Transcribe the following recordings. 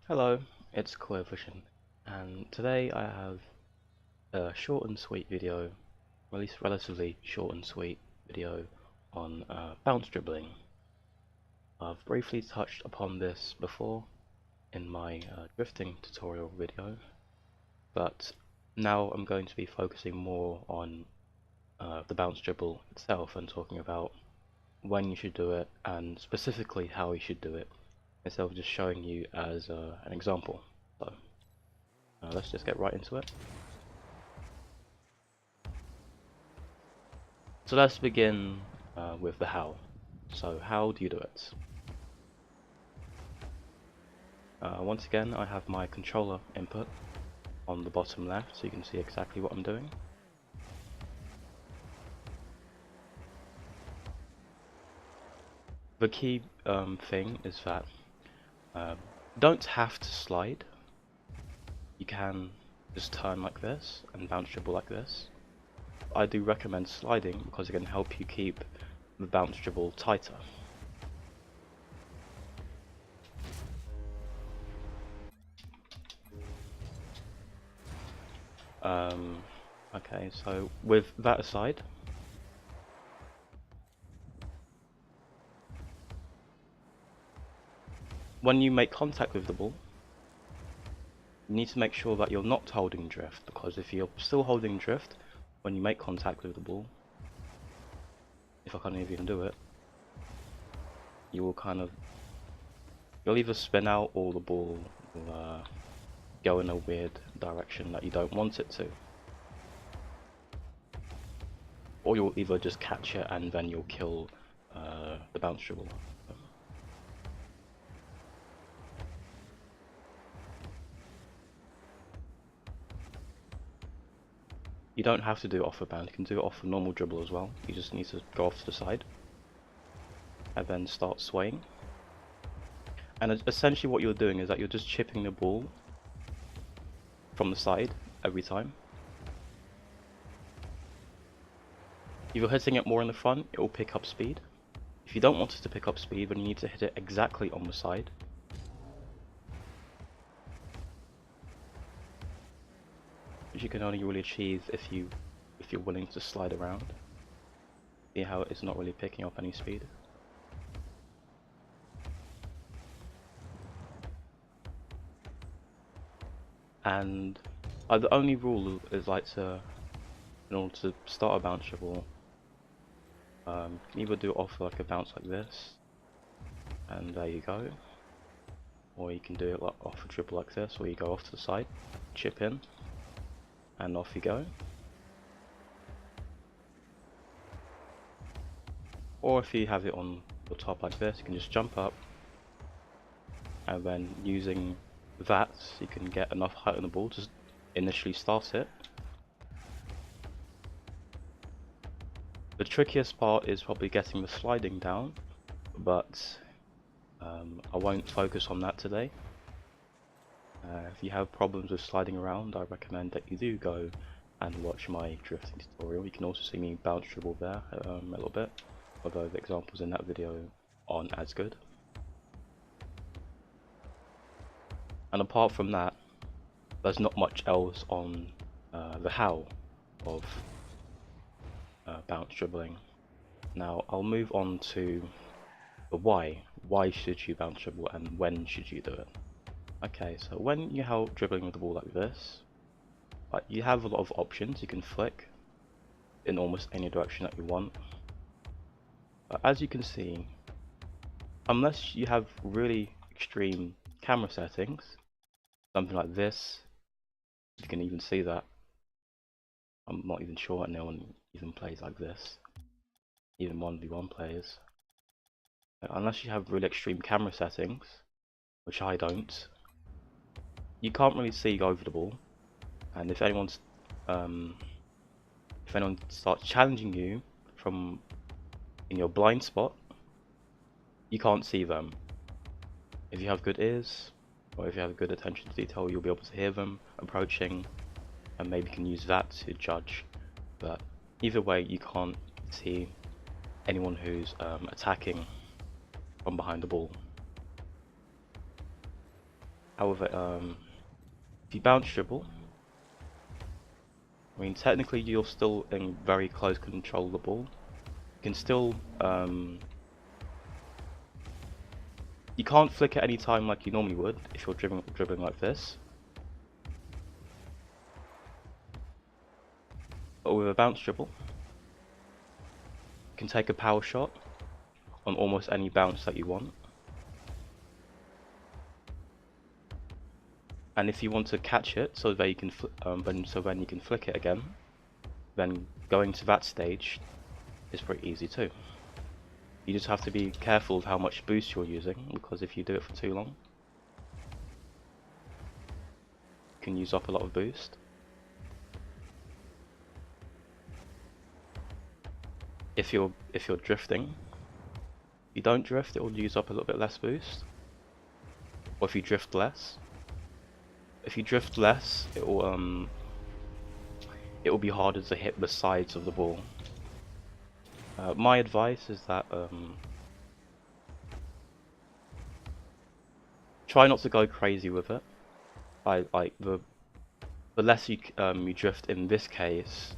Hello, it's Vision, and today I have a short and sweet video, or at least relatively short and sweet video on bounce dribbling. I've briefly touched upon this before in my drifting tutorial video, but now I'm going to be focusing more on the bounce dribble itself and talking about when you should do it and specifically how you should do it, instead of just showing you as an example. So let's just get right into it. So let's begin with the how. So how do you do it? Once again, I have my controller input on the bottom left, so you can see exactly what I'm doing. The key thing is that don't have to slide. You can just turn like this and bounce dribble like this. I do recommend sliding because it can help you keep the bounce dribble tighter. Okay, so with that aside, when you make contact with the ball, you need to make sure that you're not holding drift, because if you're still holding drift when you make contact with the ball, if I can't even do it, you will you'll either spin out or the ball will go in a weird direction that you don't want it to. Or you'll either just catch it and then you'll kill the bounce dribble. You don't have to do it off a bound, you can do it off a normal dribble as well. You just need to go off to the side and then start swaying. And essentially what you're doing is that you're just chipping the ball from the side every time. If you're hitting it more in the front, it will pick up speed. If you don't want it to pick up speed, then you need to hit it exactly on the side. Which you can only really achieve if you're willing to slide around. See how it's not really picking up any speed. And the only rule is in order to start a bounce dribble, you can either do it off like a bounce like this, and there you go, or you can do it off a dribble like this, where you go off to the side, chip in, and off you go. Or if you have it on the top like this, you can just jump up, and then using that, you can get enough height on the ball to initially start it. The trickiest part is probably getting the sliding down, but I won't focus on that today. If you have problems with sliding around, I recommend that you do go and watch my drifting tutorial. You can also see me bounce dribble there a little bit, although the examples in that video aren't as good. And apart from that, there's not much else on the how of bounce dribbling. Now I'll move on to the why. Why should you bounce dribble and when should you do it? Okay, so when you're dribbling with the ball like this, you have a lot of options. You can flick in almost any direction that you want. But as you can see, unless you have really extreme camera settings, something like this, you can even see that. I'm not even sure anyone even plays like this, even 1v1 players. Unless you have really extreme camera settings, which I don't, you can't really see over the ball. And if anyone starts challenging you from in your blind spot, you can't see them. If you have good ears, or if you have good attention to detail, you'll be able to hear them approaching, and maybe you can use that to judge. But either way, you can't see anyone who's attacking from behind the ball. However, if you bounce dribble, I mean technically you're still in very close control of the ball. You can still you can't flick at any time like you normally would if you're dribbling like this. But with a bounce dribble, you can take a power shot on almost any bounce that you want. And if you want to catch it so that you can then you can flick it again, then going to that stage is pretty easy too. You just have to be careful of how much boost you're using, because if you do it for too long, you can use up a lot of boost. If you're drifting, you don't drift, it will use up a little bit less boost. Or if you drift less, it will be harder to hit the sides of the ball. My advice is that try not to go crazy with it. Like the less you drift in this case,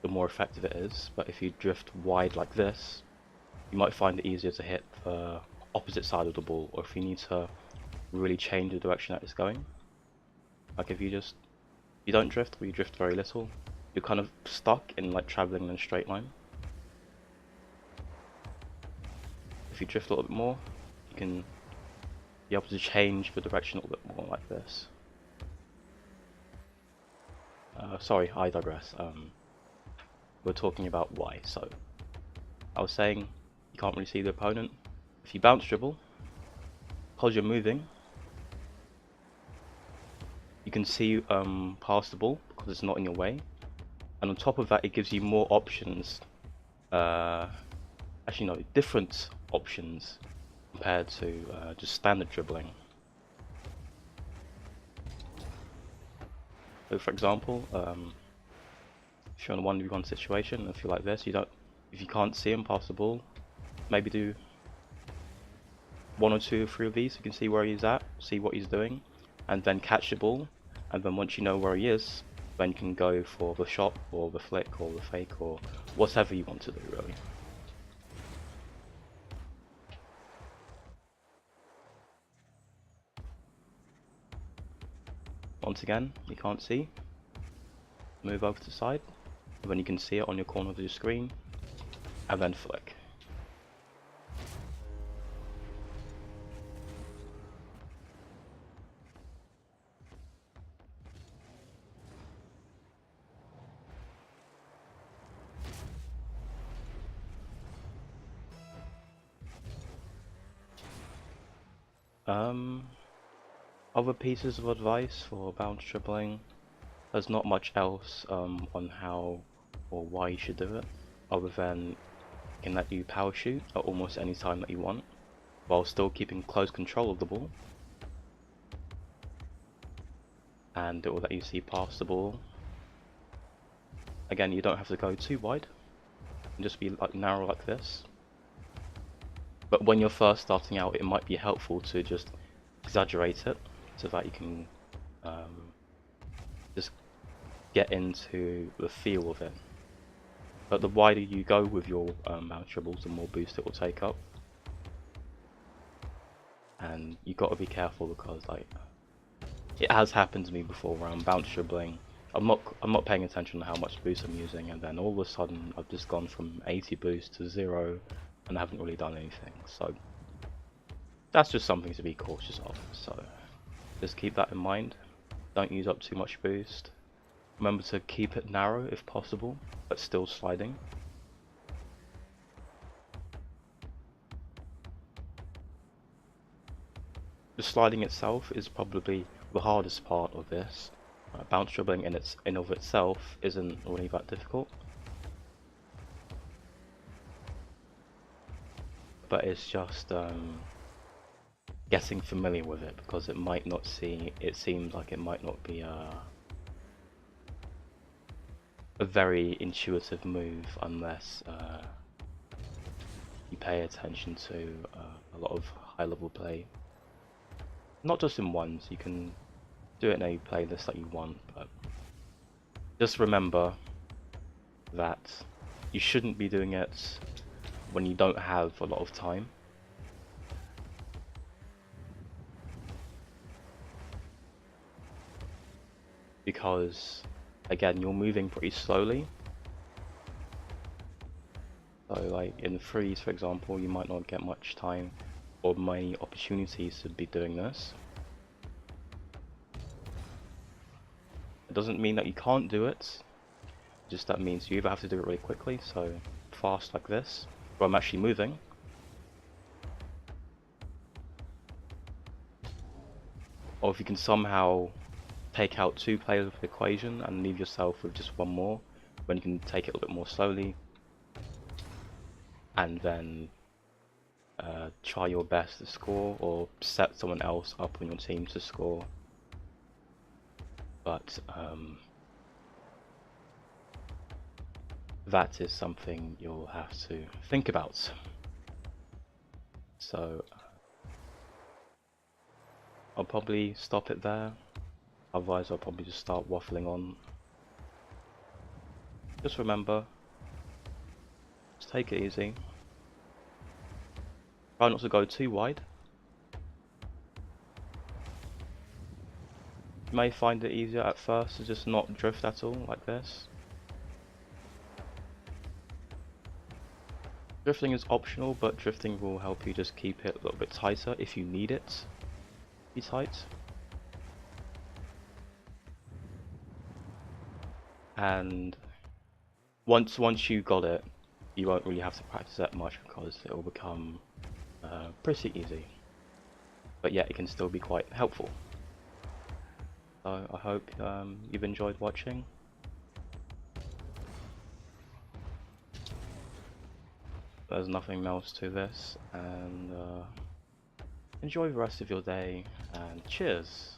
the more effective it is. But if you drift wide like this, you might find it easier to hit the opposite side of the ball, or if you need to really change the direction that it's going. Like if you don't drift, or you drift very little, you're kind of stuck in like traveling in a straight line. If you drift a little bit more, you can be able to change the direction a little bit more like this. Sorry, I digress. We're talking about why. So I was saying you can't really see the opponent. If you bounce dribble, because you're moving, you can see past the ball because it's not in your way. And on top of that, it gives you more options. Actually no, different options compared to just standard dribbling. So for example, if you're in a 1v1 situation, if you're like this, if you can't see him pass the ball, maybe do 1 or 2 or 3 of these. You can see where he's at, see what he's doing, and then catch the ball. And then once you know where he is, then you can go for the shot or the flick or the fake or whatever you want to do, really. Once again, you can't see. Move over to the side, and then you can see it on your corner of your screen, and then flick. Other pieces of advice for bounce dribbling, there's not much else on how or why you should do it, other than it can let you power shoot at almost any time that you want, while still keeping close control of the ball, and it will let you see past the ball. Again, you don't have to go too wide, you can just be like narrow like this. But when you're first starting out, it might be helpful to just exaggerate it so that you can just get into the feel of it. But the wider you go with your bounce dribbles, the more boost it will take up. And you've got to be careful, because like it has happened to me before where I'm bounce dribbling. I'm not paying attention to how much boost I'm using, and then all of a sudden I've just gone from 80 boost to 0 and I haven't really done anything. So that's just something to be cautious of. So just keep that in mind. Don't use up too much boost. Remember to keep it narrow if possible, but still sliding. The sliding itself is probably the hardest part of this. Bounce dribbling in of itself isn't really that difficult, but it's just getting familiar with it, because it seems like it might not be a very intuitive move unless you pay attention to a lot of high level play. Not just in ones, you can do it in a playlist that you want, but just remember that you shouldn't be doing it when you don't have a lot of time. Because, again, you're moving pretty slowly. So like in freeze, for example, you might not get much time or many opportunities to be doing this. It doesn't mean that you can't do it, just that means you either have to do it really quickly, so fast like this, or I'm actually moving. Or if you can somehow take out 2 players of the equation and leave yourself with just 1 more, when you can take it a little bit more slowly, and then try your best to score, or set someone else up on your team to score. But that is something you'll have to think about. So I'll probably stop it there, otherwise I'll probably just start waffling on. Just remember, just take it easy. Try not to go too wide. You may find it easier at first to just not drift at all, like this. Drifting is optional, but drifting will help you just keep it a little bit tighter if you need it to be tight. And once you got it, you won't really have to practice that much because it will become pretty easy. But yeah, it can still be quite helpful. So I hope you've enjoyed watching. There's nothing else to this, and enjoy the rest of your day, and cheers!